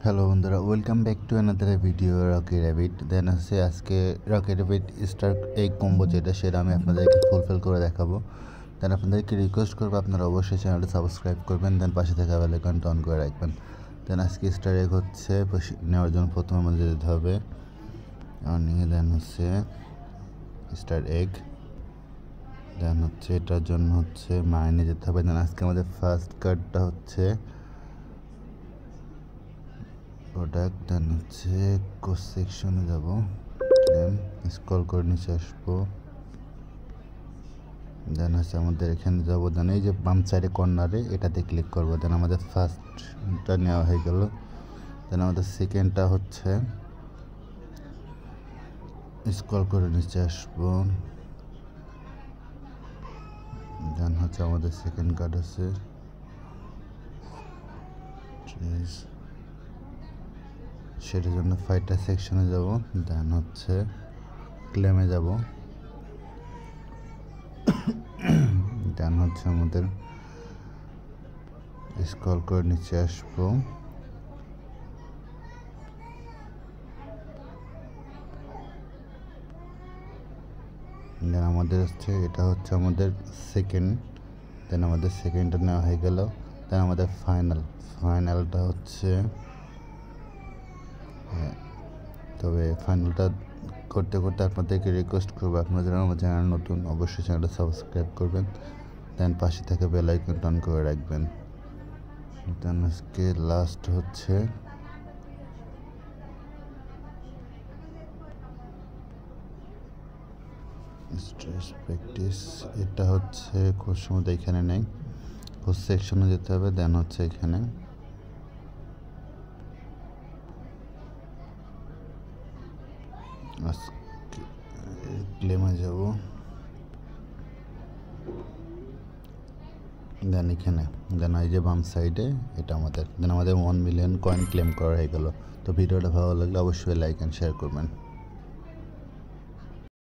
Hello বন্ধুরা, welcome back to another video Rocky Rabbit. Then হচ্ছে আজকে রকি র্যাবিট স্টার এই কম্বো সেটা আমি আপনাদেরকে ফুলফিল করে দেখাবো। দেন আপনাদেরকে রিকোয়েস্ট করবো আপনারা অবশ্যই চ্যানেলটা সাবস্ক্রাইব করবেন, দেন পাশে থাকা বেল আইকনটা অন করে রাখবেন। দেন আজকে স্টার এগ হচ্ছে নেওয়ার জন্য প্রথমে আমাদের যেতে হবে নিয়ে, দেন হচ্ছে স্টার এগ, দেন হচ্ছে এটার জন্য হচ্ছে মাইনে যেতে হবে। দেন আজকে আমাদের ফার্স্ট কার্ডটা হচ্ছে প্রোডাক্ট, দেন হচ্ছে কোর্স সেকশনে যাব, দেন স্ক্রল করে নিচে আসবো, দেন হচ্ছে আমাদের এখানে যাবো, দেন এই যে বাম সাইডে কর্নারে এটাতে ক্লিক করবো। দেন আমাদের ফার্স্টটা নেওয়া হয়ে গেল। দেন আমাদের সেকেন্ডটা হচ্ছে স্ক্রল করে নিচে আসবো, দেন হচ্ছে আমাদের সেকেন্ড কার্ড আছে সেটার জন্য ফাইটার সেকশনে যাব, দেন হচ্ছে ক্লেমে যাব, দেন হচ্ছে আমাদের স্ক্রল করে নিচে আসবো, দেন আমাদের হচ্ছে এটা হচ্ছে আমাদের সেকেন্ড, দেন আমাদের সেকেন্ডটা নেওয়া হয়ে গেল। দেন আমাদের ফাইনালটা হচ্ছে, তবে ফাইনালটা করতে করতে আপনাদেরকে রিকোয়েস্ট করবো আপনারা যারা আমার চ্যানেল নতুন অবশ্যই চ্যানেলটা সাবস্ক্রাইব করবেন, দেন পাশে থেকে বেল আইকনটা অন করে রাখবেন। দেন আজকে লাস্ট হচ্ছে স্ট্রেস প্র্যাকটিস, এটা হচ্ছে কোর্স মধ্যে এখানে নেই, কোর্স সেকশনে যেতে হবে, দেন হচ্ছে এখানে ক্লেমে যাব, দেন এখানে দেন এই যে বাম সাইডে এটা আমাদের 1 মিলিয়ন কয়েন ক্লেম করা হয়ে গেল। তো ভিডিওটা ভালো লাগলে অবশ্যই লাইক অ্যান্ড শেয়ার করবেন।